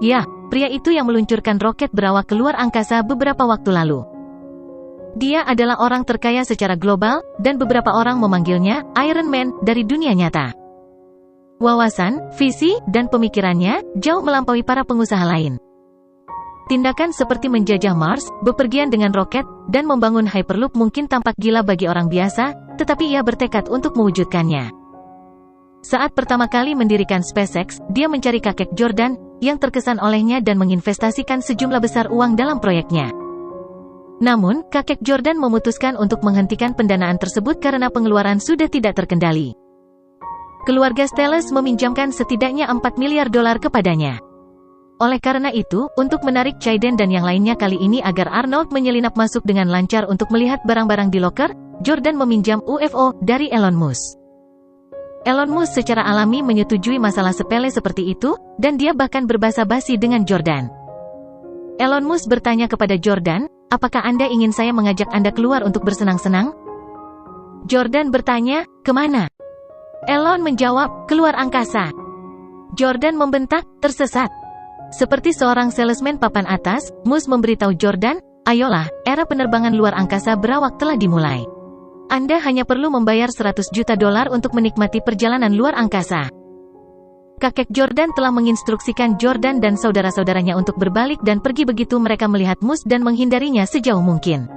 Ya, pria itu yang meluncurkan roket berawak keluar angkasa beberapa waktu lalu. Dia adalah orang terkaya secara global, dan beberapa orang memanggilnya Iron Man dari dunia nyata. Wawasan, visi, dan pemikirannya jauh melampaui para pengusaha lain. Tindakan seperti menjajah Mars, bepergian dengan roket, dan membangun Hyperloop mungkin tampak gila bagi orang biasa, tetapi ia bertekad untuk mewujudkannya. Saat pertama kali mendirikan SpaceX, dia mencari kakek Jordan, yang terkesan olehnya dan menginvestasikan sejumlah besar uang dalam proyeknya. Namun, kakek Jordan memutuskan untuk menghentikan pendanaan tersebut karena pengeluaran sudah tidak terkendali. Keluarga Stellus meminjamkan setidaknya $4 miliar kepadanya. Oleh karena itu, untuk menarik Chaiden dan yang lainnya kali ini agar Arnold menyelinap masuk dengan lancar untuk melihat barang-barang di loker, Jordan meminjam UFO dari Elon Musk. Elon Musk secara alami menyetujui masalah sepele seperti itu, dan dia bahkan berbahasa basi dengan Jordan. Elon Musk bertanya kepada Jordan, apakah Anda ingin saya mengajak Anda keluar untuk bersenang-senang? Jordan bertanya, kemana? Elon menjawab, keluar angkasa. Jordan membentak, tersesat. Seperti seorang salesman papan atas, Musk memberitahu Jordan, ayolah, era penerbangan luar angkasa berawak telah dimulai. Anda hanya perlu membayar $100 juta untuk menikmati perjalanan luar angkasa. Kakek Jordan telah menginstruksikan Jordan dan saudara-saudaranya untuk berbalik dan pergi begitu mereka melihat Musk dan menghindarinya sejauh mungkin.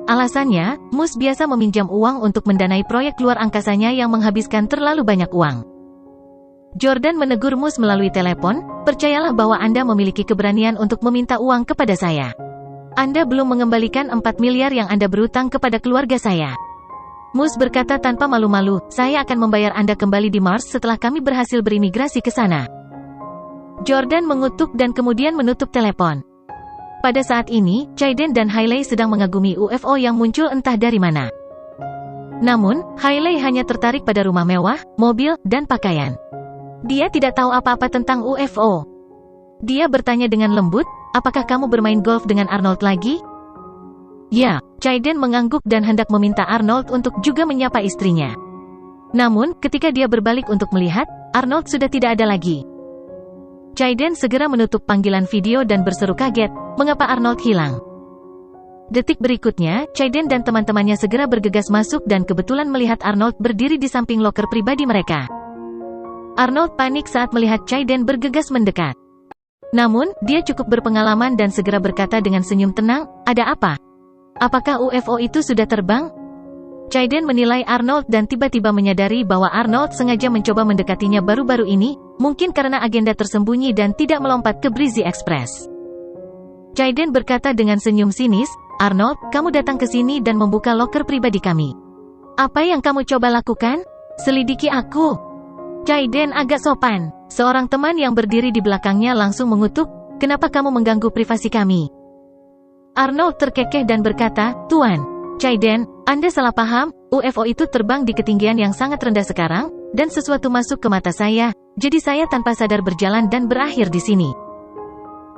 Alasannya, Musk biasa meminjam uang untuk mendanai proyek luar angkasanya yang menghabiskan terlalu banyak uang. Jordan menegur Musk melalui telepon, percayalah bahwa Anda memiliki keberanian untuk meminta uang kepada saya. Anda belum mengembalikan $4 miliar yang Anda berutang kepada keluarga saya. Musk berkata tanpa malu-malu, saya akan membayar Anda kembali di Mars setelah kami berhasil berimigrasi ke sana. Jordan mengutuk dan kemudian menutup telepon. Pada saat ini, Chaiden dan Hailey sedang mengagumi UFO yang muncul entah dari mana. Namun, Hailey hanya tertarik pada rumah mewah, mobil, dan pakaian. Dia tidak tahu apa-apa tentang UFO. Dia bertanya dengan lembut, apakah kamu bermain golf dengan Arnold lagi? Ya, Chaiden mengangguk dan hendak meminta Arnold untuk juga menyapa istrinya. Namun, ketika dia berbalik untuk melihat, Arnold sudah tidak ada lagi. Chaiden segera menutup panggilan video dan berseru kaget, mengapa Arnold hilang? Detik berikutnya, Chaiden dan teman-temannya segera bergegas masuk dan kebetulan melihat Arnold berdiri di samping loker pribadi mereka. Arnold panik saat melihat Chaiden bergegas mendekat. Namun, dia cukup berpengalaman dan segera berkata dengan senyum tenang, ada apa? Apakah UFO itu sudah terbang? Chaiden menilai Arnold dan tiba-tiba menyadari bahwa Arnold sengaja mencoba mendekatinya baru-baru ini, mungkin karena agenda tersembunyi dan tidak melompat ke Breezy Express. Chaiden berkata dengan senyum sinis, Arnold, kamu datang ke sini dan membuka loker pribadi kami. Apa yang kamu coba lakukan? Selidiki aku. Chaiden agak sopan. Seorang teman yang berdiri di belakangnya langsung mengutuk, kenapa kamu mengganggu privasi kami? Arnold terkekeh dan berkata, Tuan Chaiden, Anda salah paham, UFO itu terbang di ketinggian yang sangat rendah sekarang, dan sesuatu masuk ke mata saya, jadi saya tanpa sadar berjalan dan berakhir di sini.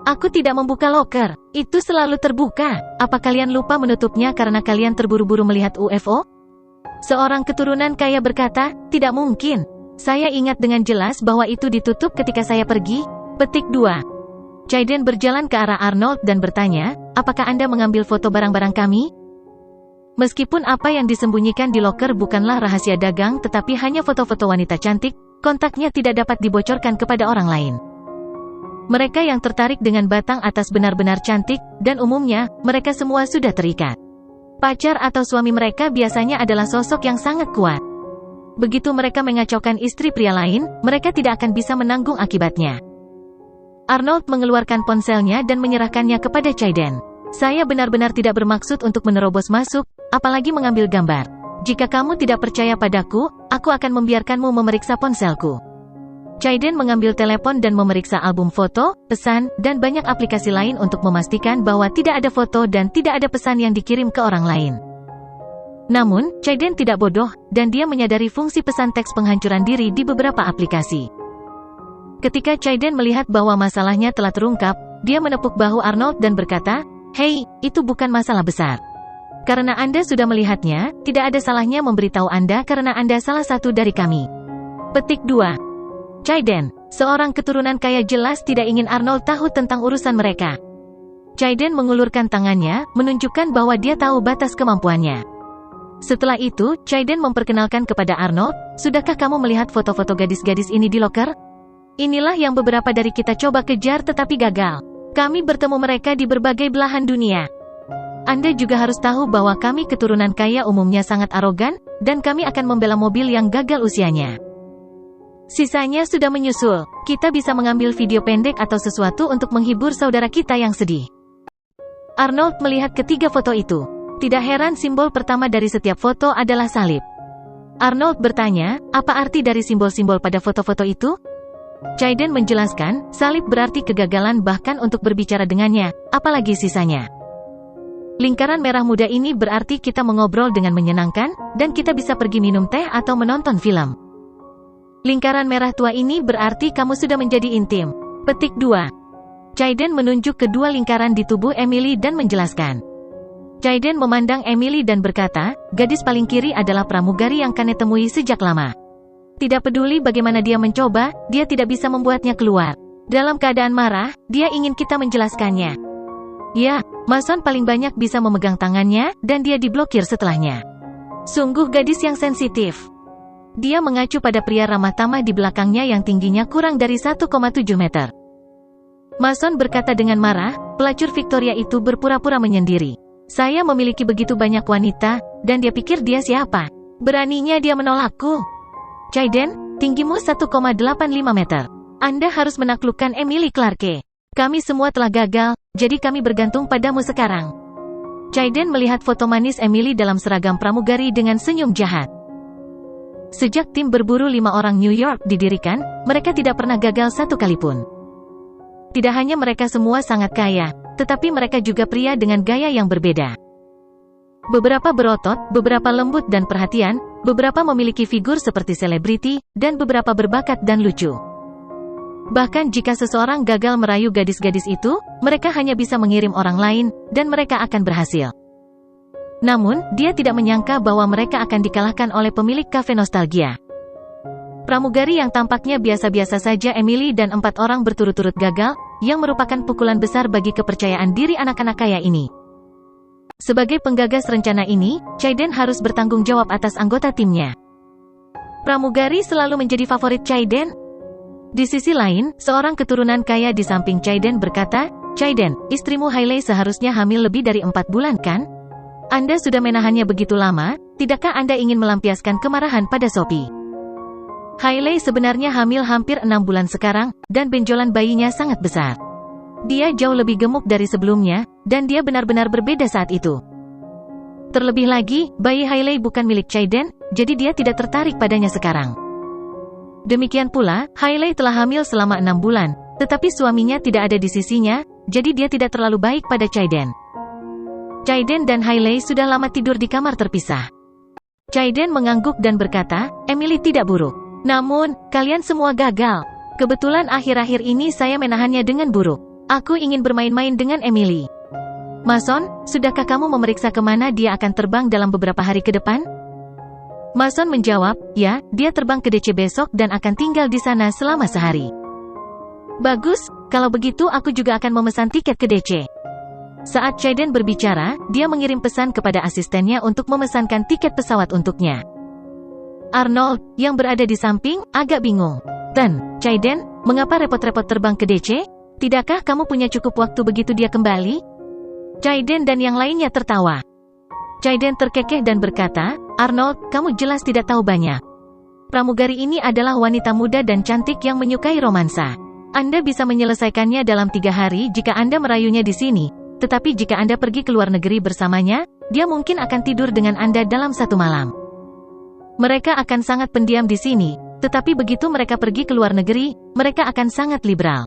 Aku tidak membuka loker, itu selalu terbuka, apa kalian lupa menutupnya karena kalian terburu-buru melihat UFO? Seorang keturunan kaya berkata, tidak mungkin, saya ingat dengan jelas bahwa itu ditutup ketika saya pergi. Petik 2. Chaiden berjalan ke arah Arnold dan bertanya, apakah Anda mengambil foto barang-barang kami? Meskipun apa yang disembunyikan di loker bukanlah rahasia dagang tetapi hanya foto-foto wanita cantik, kontaknya tidak dapat dibocorkan kepada orang lain. Mereka yang tertarik dengan batang atas benar-benar cantik, dan umumnya, mereka semua sudah terikat. Pacar atau suami mereka biasanya adalah sosok yang sangat kuat. Begitu mereka mengacaukan istri pria lain, mereka tidak akan bisa menanggung akibatnya. Arnold mengeluarkan ponselnya dan menyerahkannya kepada Chaiden. Saya benar-benar tidak bermaksud untuk menerobos masuk, apalagi mengambil gambar. Jika kamu tidak percaya padaku, aku akan membiarkanmu memeriksa ponselku. Chaiden mengambil telepon dan memeriksa album foto, pesan, dan banyak aplikasi lain untuk memastikan bahwa tidak ada foto dan tidak ada pesan yang dikirim ke orang lain. Namun, Chaiden tidak bodoh, dan dia menyadari fungsi pesan teks penghancuran diri di beberapa aplikasi. Ketika Chaiden melihat bahwa masalahnya telah terungkap, dia menepuk bahu Arnold dan berkata, Hei, itu bukan masalah besar. Karena Anda sudah melihatnya, tidak ada salahnya memberitahu Anda karena Anda salah satu dari kami. Petik 2. Chaiden, Seorang keturunan kaya jelas tidak ingin Arnold tahu tentang urusan mereka. Chaiden mengulurkan tangannya, menunjukkan bahwa dia tahu batas kemampuannya. Setelah itu, Chaiden memperkenalkan kepada Arnold, "Sudahkah kamu melihat foto-foto gadis-gadis ini di loker? Inilah yang beberapa dari kita coba kejar tetapi gagal. Kami bertemu mereka di berbagai belahan dunia. Anda juga harus tahu bahwa kami keturunan kaya umumnya sangat arogan, dan kami akan membela mobil yang gagal usianya. Sisanya sudah menyusul. Kita bisa mengambil video pendek atau sesuatu untuk menghibur saudara kita yang sedih." Arnold melihat ketiga foto itu. Tidak heran simbol pertama dari setiap foto adalah salib. Arnold bertanya, "Apa arti dari simbol-simbol pada foto-foto itu?" Chaiden menjelaskan, salib berarti kegagalan bahkan untuk berbicara dengannya, apalagi sisanya. Lingkaran merah muda ini berarti kita mengobrol dengan menyenangkan, dan kita bisa pergi minum teh atau menonton film. Lingkaran merah tua ini berarti kamu sudah menjadi intim. Petik 2. Chaiden menunjuk kedua lingkaran di tubuh Emily dan menjelaskan. Chaiden memandang Emily dan berkata, "Gadis paling kiri adalah pramugari yang Kane temui sejak lama. Tidak peduli bagaimana dia mencoba, dia tidak bisa membuatnya keluar. Dalam keadaan marah, dia ingin kita menjelaskannya. Ya, Mason paling banyak bisa memegang tangannya, dan dia diblokir setelahnya. Sungguh gadis yang sensitif." Dia mengacu pada pria ramah tamah di belakangnya yang tingginya kurang dari 1,7 meter. Mason berkata dengan marah, "Pelacur Victoria itu berpura-pura menyendiri. Saya memiliki begitu banyak wanita, dan dia pikir dia siapa? Beraninya dia menolakku." "Chaiden, tinggimu 1,85 meter. Anda harus menaklukkan Emily Clarke. Kami semua telah gagal, jadi kami bergantung padamu sekarang." Chaiden melihat foto manis Emily dalam seragam pramugari dengan senyum jahat. Sejak tim berburu 5 orang New York didirikan, mereka tidak pernah gagal satu kali pun. Tidak hanya mereka semua sangat kaya, tetapi mereka juga pria dengan gaya yang berbeda. Beberapa berotot, beberapa lembut dan perhatian, beberapa memiliki figur seperti selebriti, dan beberapa berbakat dan lucu. Bahkan jika seseorang gagal merayu gadis-gadis itu, mereka hanya bisa mengirim orang lain, dan mereka akan berhasil. Namun, dia tidak menyangka bahwa mereka akan dikalahkan oleh pemilik kafe nostalgia. Pramugari yang tampaknya biasa-biasa saja Emily dan 4 orang berturut-turut gagal, yang merupakan pukulan besar bagi kepercayaan diri anak-anak kaya ini. Sebagai penggagas rencana ini, Chaiden harus bertanggung jawab atas anggota timnya. Pramugari selalu menjadi favorit Chaiden. Di sisi lain, seorang keturunan kaya di samping Chaiden berkata, "Chaiden, istrimu Hailey seharusnya hamil lebih dari 4 bulan kan? Anda sudah menahannya begitu lama, tidakkah Anda ingin melampiaskan kemarahan pada Sophie? Hailey sebenarnya hamil hampir 6 bulan sekarang, dan benjolan bayinya sangat besar. Dia jauh lebih gemuk dari sebelumnya, dan dia benar-benar berbeda saat itu. Terlebih lagi, bayi Hailey bukan milik Chaiden, jadi dia tidak tertarik padanya sekarang. Demikian pula, Hailey telah hamil selama 6 bulan, tetapi suaminya tidak ada di sisinya, jadi dia tidak terlalu baik pada Chaiden. Chaiden dan Hailey sudah lama tidur di kamar terpisah." Chaiden mengangguk dan berkata, "Emily tidak buruk. Namun, kalian semua gagal. Kebetulan akhir-akhir ini saya menahannya dengan buruk. Aku ingin bermain-main dengan Emily. Mason, sudahkah kamu memeriksa kemana dia akan terbang dalam beberapa hari ke depan?" Mason menjawab, "Ya, dia terbang ke DC besok dan akan tinggal di sana selama sehari." "Bagus, kalau begitu aku juga akan memesan tiket ke DC." Saat Chaiden berbicara, dia mengirim pesan kepada asistennya untuk memesankan tiket pesawat untuknya. Arnold, yang berada di samping, agak bingung. Chaiden, mengapa repot-repot terbang ke DC? Tidakkah kamu punya cukup waktu begitu dia kembali?" Chaiden dan yang lainnya tertawa. Chaiden terkekeh dan berkata, "Arnold, kamu jelas tidak tahu banyak. Pramugari ini adalah wanita muda dan cantik yang menyukai romansa. Anda bisa menyelesaikannya dalam 3 hari jika Anda merayunya di sini. Tetapi jika Anda pergi ke luar negeri bersamanya, dia mungkin akan tidur dengan Anda dalam 1 malam. Mereka akan sangat pendiam di sini, tetapi begitu mereka pergi ke luar negeri, mereka akan sangat liberal.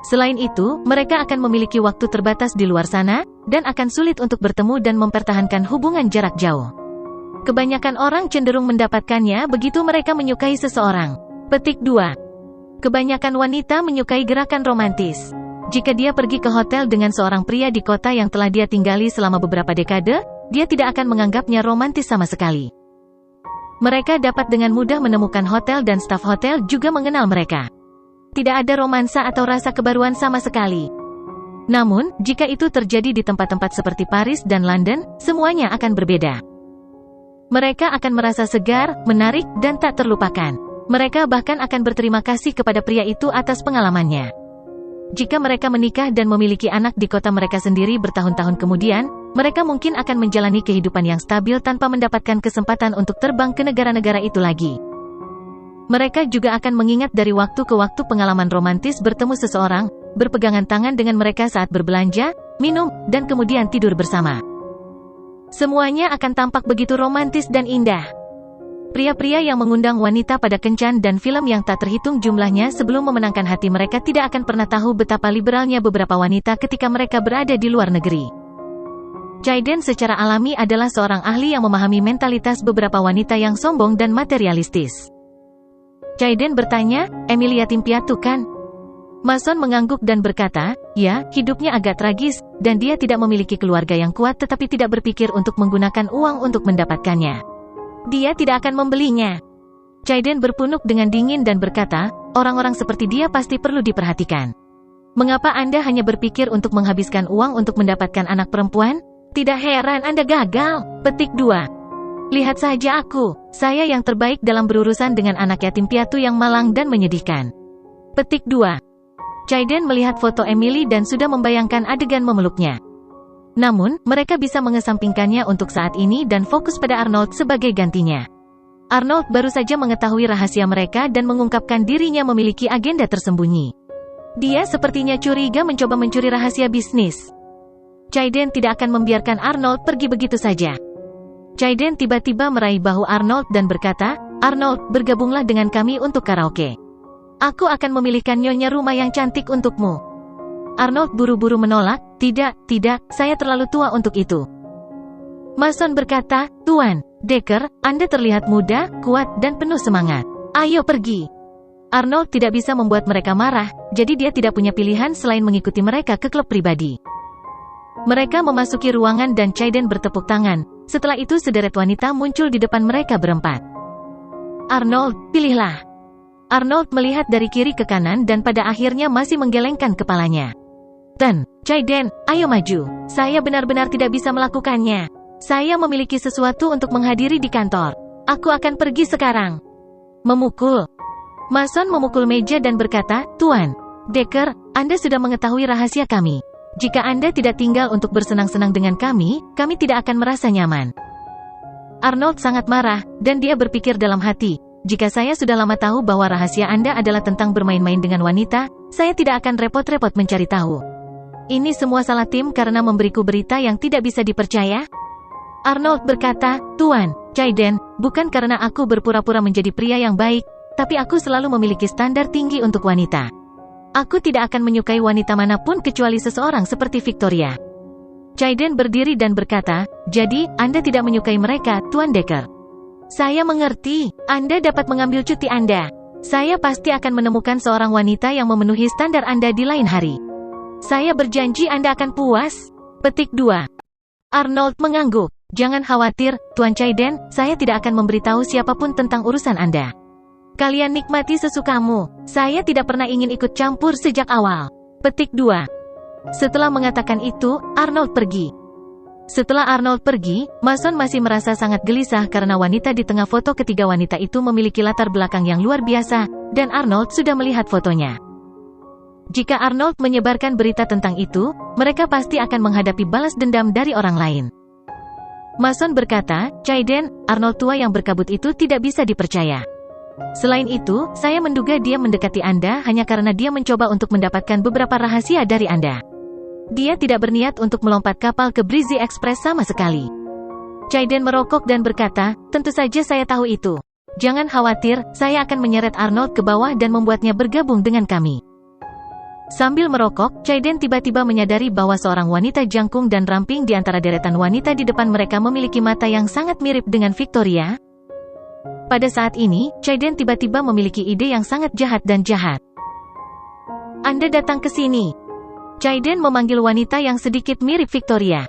Selain itu, mereka akan memiliki waktu terbatas di luar sana, dan akan sulit untuk bertemu dan mempertahankan hubungan jarak jauh. Kebanyakan orang cenderung mendapatkannya begitu mereka menyukai seseorang." Petik 2. Kebanyakan wanita menyukai gerakan romantis. Jika dia pergi ke hotel dengan seorang pria di kota yang telah dia tinggali selama beberapa dekade, dia tidak akan menganggapnya romantis sama sekali. Mereka dapat dengan mudah menemukan hotel dan staf hotel juga mengenal mereka. Tidak ada romansa atau rasa kebaruan sama sekali. Namun, jika itu terjadi di tempat-tempat seperti Paris dan London, semuanya akan berbeda. Mereka akan merasa segar, menarik, dan tak terlupakan. Mereka bahkan akan berterima kasih kepada pria itu atas pengalamannya. Jika mereka menikah dan memiliki anak di kota mereka sendiri bertahun-tahun kemudian, mereka mungkin akan menjalani kehidupan yang stabil tanpa mendapatkan kesempatan untuk terbang ke negara-negara itu lagi. Mereka juga akan mengingat dari waktu ke waktu pengalaman romantis bertemu seseorang, berpegangan tangan dengan mereka saat berbelanja, minum, dan kemudian tidur bersama. Semuanya akan tampak begitu romantis dan indah. Pria-pria yang mengundang wanita pada kencan dan film yang tak terhitung jumlahnya sebelum memenangkan hati mereka tidak akan pernah tahu betapa liberalnya beberapa wanita ketika mereka berada di luar negeri. Chaiden secara alami adalah seorang ahli yang memahami mentalitas beberapa wanita yang sombong dan materialistis. Chaiden bertanya, "Emily yatim piatu kan?" Mason mengangguk dan berkata, "Ya, hidupnya agak tragis, dan dia tidak memiliki keluarga yang kuat tetapi tidak berpikir untuk menggunakan uang untuk mendapatkannya. Dia tidak akan membelinya." Chaiden berpunuk dengan dingin dan berkata, "Orang-orang seperti dia pasti perlu diperhatikan. Mengapa Anda hanya berpikir untuk menghabiskan uang untuk mendapatkan anak perempuan? Tidak heran Anda gagal." Petik 2. Lihat saja aku, saya yang terbaik dalam berurusan dengan anak yatim piatu yang malang dan menyedihkan. Petik 2. Chaiden melihat foto Emily dan sudah membayangkan adegan memeluknya. Namun, mereka bisa mengesampingkannya untuk saat ini dan fokus pada Arnold sebagai gantinya. Arnold baru saja mengetahui rahasia mereka dan mengungkapkan dirinya memiliki agenda tersembunyi. Dia sepertinya curiga mencoba mencuri rahasia bisnis. Chaiden tidak akan membiarkan Arnold pergi begitu saja. Chaiden tiba-tiba meraih bahu Arnold dan berkata, "Arnold, bergabunglah dengan kami untuk karaoke. Aku akan memilihkan nyonya rumah yang cantik untukmu." Arnold buru-buru menolak, tidak, saya terlalu tua untuk itu." Mason berkata, "Tuan Decker, Anda terlihat muda, kuat, dan penuh semangat. Ayo pergi." Arnold tidak bisa membuat mereka marah, jadi dia tidak punya pilihan selain mengikuti mereka ke klub pribadi. Mereka memasuki ruangan dan Chaiden bertepuk tangan. Setelah itu sederet wanita muncul di depan mereka berempat. "Arnold, pilihlah." Arnold melihat dari kiri ke kanan dan pada akhirnya masih menggelengkan kepalanya. Chaiden, ayo maju. Saya benar-benar tidak bisa melakukannya. Saya memiliki sesuatu untuk menghadiri di kantor. Aku akan pergi sekarang. Memukul. Mason memukul meja dan berkata, "Tuan Decker, Anda sudah mengetahui rahasia kami. Jika Anda tidak tinggal untuk bersenang-senang dengan kami tidak akan merasa nyaman." Arnold sangat marah, dan dia berpikir dalam hati, "Jika saya sudah lama tahu bahwa rahasia Anda adalah tentang bermain-main dengan wanita, saya tidak akan repot-repot mencari tahu. Ini semua salah tim karena memberiku berita yang tidak bisa dipercaya?" Arnold berkata, "Tuan Chaiden, bukan karena aku berpura-pura menjadi pria yang baik, tapi aku selalu memiliki standar tinggi untuk wanita. Aku tidak akan menyukai wanita manapun kecuali seseorang seperti Victoria." Chaiden berdiri dan berkata, "Jadi, Anda tidak menyukai mereka, Tuan Decker. Saya mengerti, Anda dapat mengambil cuti Anda. Saya pasti akan menemukan seorang wanita yang memenuhi standar Anda di lain hari. Saya berjanji Anda akan puas." Petik 2. Arnold mengangguk. "Jangan khawatir, Tuan Chaiden, saya tidak akan memberitahu siapapun tentang urusan Anda. Kalian nikmati sesukamu. Saya tidak pernah ingin ikut campur sejak awal." Petik 2. Setelah mengatakan itu, Arnold pergi. Setelah Arnold pergi, Mason masih merasa sangat gelisah karena wanita di tengah foto ketiga wanita itu memiliki latar belakang yang luar biasa, dan Arnold sudah melihat fotonya. Jika Arnold menyebarkan berita tentang itu, mereka pasti akan menghadapi balas dendam dari orang lain. Mason berkata, "Chaiden, Arnold tua yang berkabut itu tidak bisa dipercaya. Selain itu, saya menduga dia mendekati Anda hanya karena dia mencoba untuk mendapatkan beberapa rahasia dari Anda. Dia tidak berniat untuk melompat kapal ke Breezy Express sama sekali." Chaiden merokok dan berkata, "Tentu saja saya tahu itu. Jangan khawatir, saya akan menyeret Arnold ke bawah dan membuatnya bergabung dengan kami." Sambil merokok, Chaiden tiba-tiba menyadari bahwa seorang wanita jangkung dan ramping di antara deretan wanita di depan mereka memiliki mata yang sangat mirip dengan Victoria. Pada saat ini, Chaiden tiba-tiba memiliki ide yang sangat jahat dan jahat. "Anda datang ke sini." Chaiden memanggil wanita yang sedikit mirip Victoria.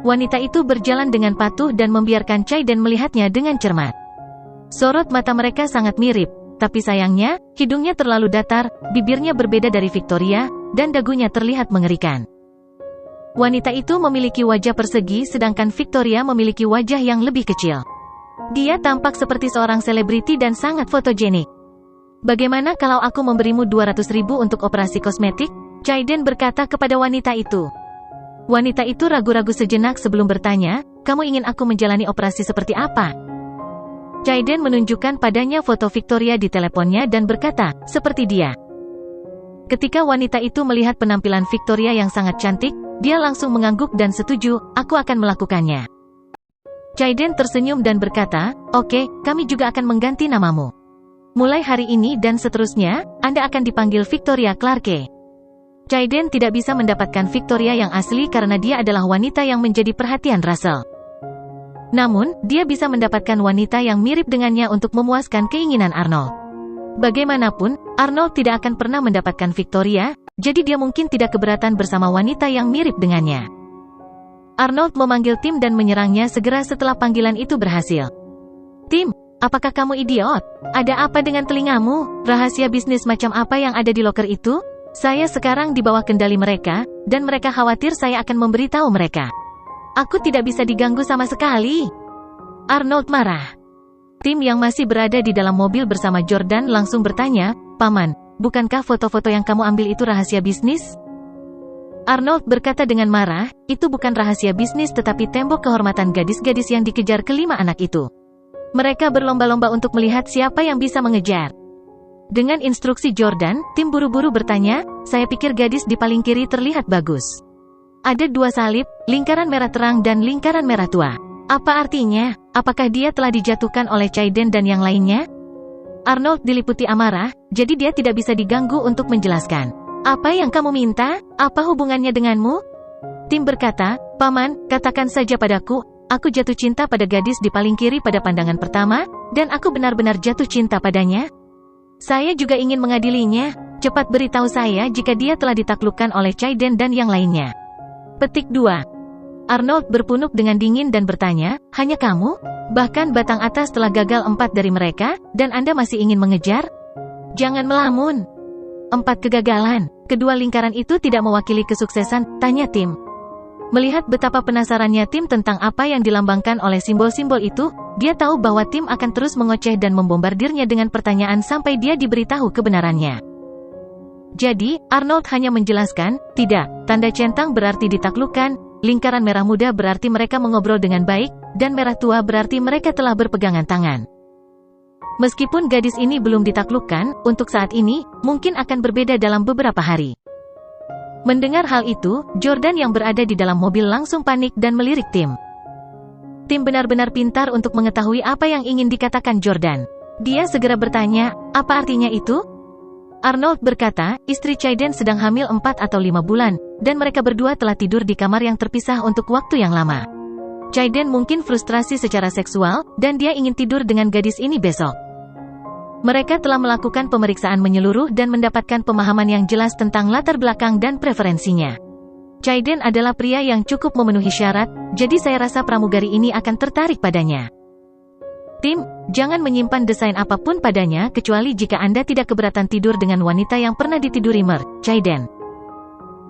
Wanita itu berjalan dengan patuh dan membiarkan Chaiden melihatnya dengan cermat. Sorot mata mereka sangat mirip, tapi sayangnya, hidungnya terlalu datar, bibirnya berbeda dari Victoria, dan dagunya terlihat mengerikan. Wanita itu memiliki wajah persegi sedangkan Victoria memiliki wajah yang lebih kecil. Dia tampak seperti seorang selebriti dan sangat fotogenik. Bagaimana kalau aku memberimu 200.000 untuk operasi kosmetik? Chaiden berkata kepada wanita itu. Wanita itu ragu-ragu sejenak sebelum bertanya, kamu ingin aku menjalani operasi seperti apa? Chaiden menunjukkan padanya foto Victoria di teleponnya dan berkata, seperti dia. Ketika wanita itu melihat penampilan Victoria yang sangat cantik, dia langsung mengangguk dan setuju, aku akan melakukannya. Chaiden tersenyum dan berkata, oke, kami juga akan mengganti namamu. Mulai hari ini dan seterusnya, Anda akan dipanggil Victoria Clarke. Chaiden tidak bisa mendapatkan Victoria yang asli karena dia adalah wanita yang menjadi perhatian Russell. Namun, dia bisa mendapatkan wanita yang mirip dengannya untuk memuaskan keinginan Arnold. Bagaimanapun, Arnold tidak akan pernah mendapatkan Victoria, jadi dia mungkin tidak keberatan bersama wanita yang mirip dengannya. Arnold memanggil Tim dan menyerangnya segera setelah panggilan itu berhasil. Tim, apakah kamu idiot? Ada apa dengan telingamu? Rahasia bisnis macam apa yang ada di loker itu? Saya sekarang di bawah kendali mereka, dan mereka khawatir saya akan memberitahu mereka. Aku tidak bisa diganggu sama sekali. Arnold marah. Tim yang masih berada di dalam mobil bersama Jordan langsung bertanya, Paman, bukankah foto-foto yang kamu ambil itu rahasia bisnis? Arnold berkata dengan marah, itu bukan rahasia bisnis tetapi tembok kehormatan gadis-gadis yang dikejar kelima anak itu. Mereka berlomba-lomba untuk melihat siapa yang bisa mengejar. Dengan instruksi Jordan, Tim buru-buru bertanya, saya pikir gadis di paling kiri terlihat bagus. Ada 2 salib, lingkaran merah terang dan lingkaran merah tua. Apa artinya? Apakah dia telah dijatuhkan oleh Chaiden dan yang lainnya? Arnold diliputi amarah, jadi dia tidak bisa diganggu untuk menjelaskan. Apa yang kamu minta? Apa hubungannya denganmu? Tim berkata, Paman, katakan saja padaku, aku jatuh cinta pada gadis di paling kiri pada pandangan pertama, dan aku benar-benar jatuh cinta padanya. Saya juga ingin mengadilinya, cepat beritahu saya jika dia telah ditaklukkan oleh Chaiden dan yang lainnya. Petik 2. Arnold berpunuk dengan dingin dan bertanya, hanya kamu? Bahkan batang atas telah gagal 4 dari mereka, dan Anda masih ingin mengejar? Jangan melamun. 4 kegagalan, kedua lingkaran itu tidak mewakili kesuksesan, tanya Tim. Melihat betapa penasarannya Tim tentang apa yang dilambangkan oleh simbol-simbol itu, dia tahu bahwa Tim akan terus mengoceh dan membombardirnya dengan pertanyaan sampai dia diberitahu kebenarannya. Jadi, Arnold hanya menjelaskan, tidak, tanda centang berarti ditaklukkan, lingkaran merah muda berarti mereka mengobrol dengan baik, dan merah tua berarti mereka telah berpegangan tangan. Meskipun gadis ini belum ditaklukkan, untuk saat ini, mungkin akan berbeda dalam beberapa hari. Mendengar hal itu, Jordan yang berada di dalam mobil langsung panik dan melirik Tim. Tim benar-benar pintar untuk mengetahui apa yang ingin dikatakan Jordan. Dia segera bertanya, apa artinya itu? Arnold berkata, istri Chaiden sedang hamil 4 atau 5 bulan, dan mereka berdua telah tidur di kamar yang terpisah untuk waktu yang lama. Chaiden mungkin frustrasi secara seksual, dan dia ingin tidur dengan gadis ini besok. Mereka telah melakukan pemeriksaan menyeluruh dan mendapatkan pemahaman yang jelas tentang latar belakang dan preferensinya. Chaiden adalah pria yang cukup memenuhi syarat, jadi saya rasa pramugari ini akan tertarik padanya. Tim, jangan menyimpan desain apapun padanya kecuali jika Anda tidak keberatan tidur dengan wanita yang pernah ditiduri Chaiden.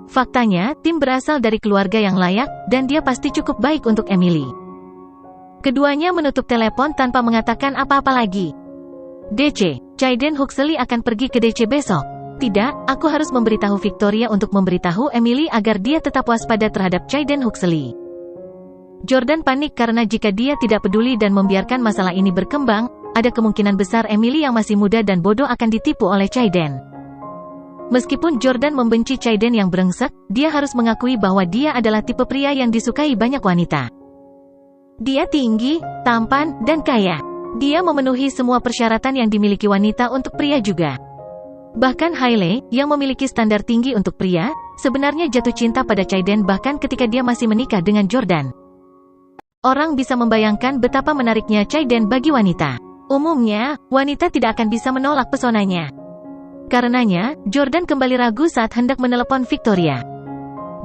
Faktanya, Tim berasal dari keluarga yang layak, dan dia pasti cukup baik untuk Emily. Keduanya menutup telepon tanpa mengatakan apa-apa lagi. DC, Chaiden Huxley akan pergi ke DC besok. Tidak, aku harus memberitahu Victoria untuk memberitahu Emily agar dia tetap waspada terhadap Chaiden Huxley. Jordan panik karena jika dia tidak peduli dan membiarkan masalah ini berkembang, ada kemungkinan besar Emily yang masih muda dan bodoh akan ditipu oleh Chaiden. Meskipun Jordan membenci Chaiden yang brengsek, dia harus mengakui bahwa dia adalah tipe pria yang disukai banyak wanita. Dia tinggi, tampan, dan kaya. Dia memenuhi semua persyaratan yang dimiliki wanita untuk pria juga. Bahkan Hailey, yang memiliki standar tinggi untuk pria, sebenarnya jatuh cinta pada Chaiden bahkan ketika dia masih menikah dengan Jordan. Orang bisa membayangkan betapa menariknya Chaiden bagi wanita. Umumnya, wanita tidak akan bisa menolak pesonanya. Karenanya, Jordan kembali ragu saat hendak menelepon Victoria.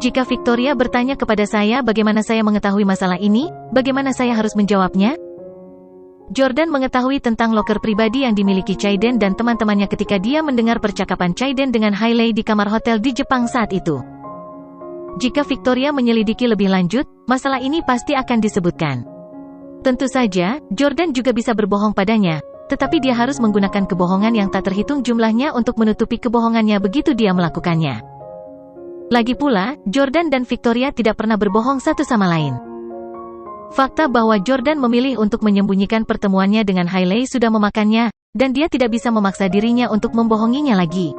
Jika Victoria bertanya kepada saya bagaimana saya mengetahui masalah ini, bagaimana saya harus menjawabnya? Jordan mengetahui tentang loker pribadi yang dimiliki Chaiden dan teman-temannya ketika dia mendengar percakapan Chaiden dengan Hailey di kamar hotel di Jepang saat itu. Jika Victoria menyelidiki lebih lanjut, masalah ini pasti akan disebutkan. Tentu saja, Jordan juga bisa berbohong padanya, tetapi dia harus menggunakan kebohongan yang tak terhitung jumlahnya untuk menutupi kebohongannya begitu dia melakukannya. Lagi pula, Jordan dan Victoria tidak pernah berbohong satu sama lain. Fakta bahwa Jordan memilih untuk menyembunyikan pertemuannya dengan Hailey sudah memakannya, dan dia tidak bisa memaksa dirinya untuk membohonginya lagi.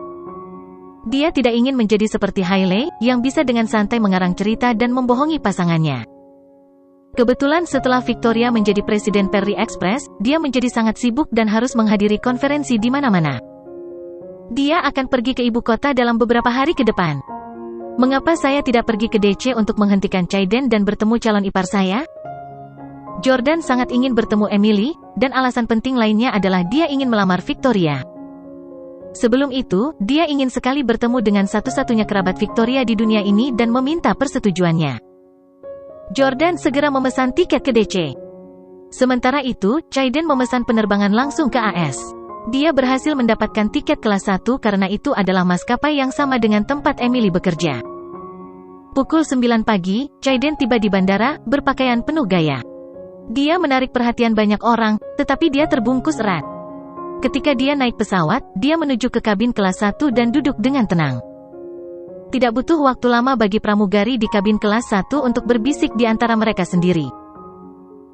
Dia tidak ingin menjadi seperti Hailey, yang bisa dengan santai mengarang cerita dan membohongi pasangannya. Kebetulan setelah Victoria menjadi presiden Perry Express, dia menjadi sangat sibuk dan harus menghadiri konferensi di mana-mana. Dia akan pergi ke ibu kota dalam beberapa hari ke depan. Mengapa saya tidak pergi ke DC untuk menghentikan Chaiden dan bertemu calon ipar saya? Jordan sangat ingin bertemu Emily, dan alasan penting lainnya adalah dia ingin melamar Victoria. Sebelum itu, dia ingin sekali bertemu dengan satu-satunya kerabat Victoria di dunia ini dan meminta persetujuannya. Jordan segera memesan tiket ke DC. Sementara itu, Chaiden memesan penerbangan langsung ke AS. Dia berhasil mendapatkan tiket kelas 1 karena itu adalah maskapai yang sama dengan tempat Emily bekerja. Pukul 9 pagi, Chaiden tiba di bandara, berpakaian penuh gaya. Dia menarik perhatian banyak orang, tetapi dia terbungkus erat. Ketika dia naik pesawat, dia menuju ke kabin kelas 1 dan duduk dengan tenang. Tidak butuh waktu lama bagi pramugari di kabin kelas 1 untuk berbisik di antara mereka sendiri.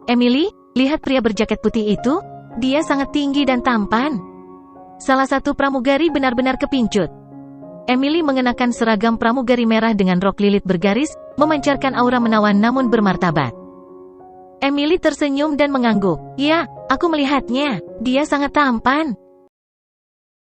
Emily, lihat pria berjaket putih itu? Dia sangat tinggi dan tampan. Salah satu pramugari benar-benar kepincut. Emily mengenakan seragam pramugari merah dengan rok lilit bergaris, memancarkan aura menawan namun bermartabat. Emily tersenyum dan mengangguk. Ya, aku melihatnya. Dia sangat tampan.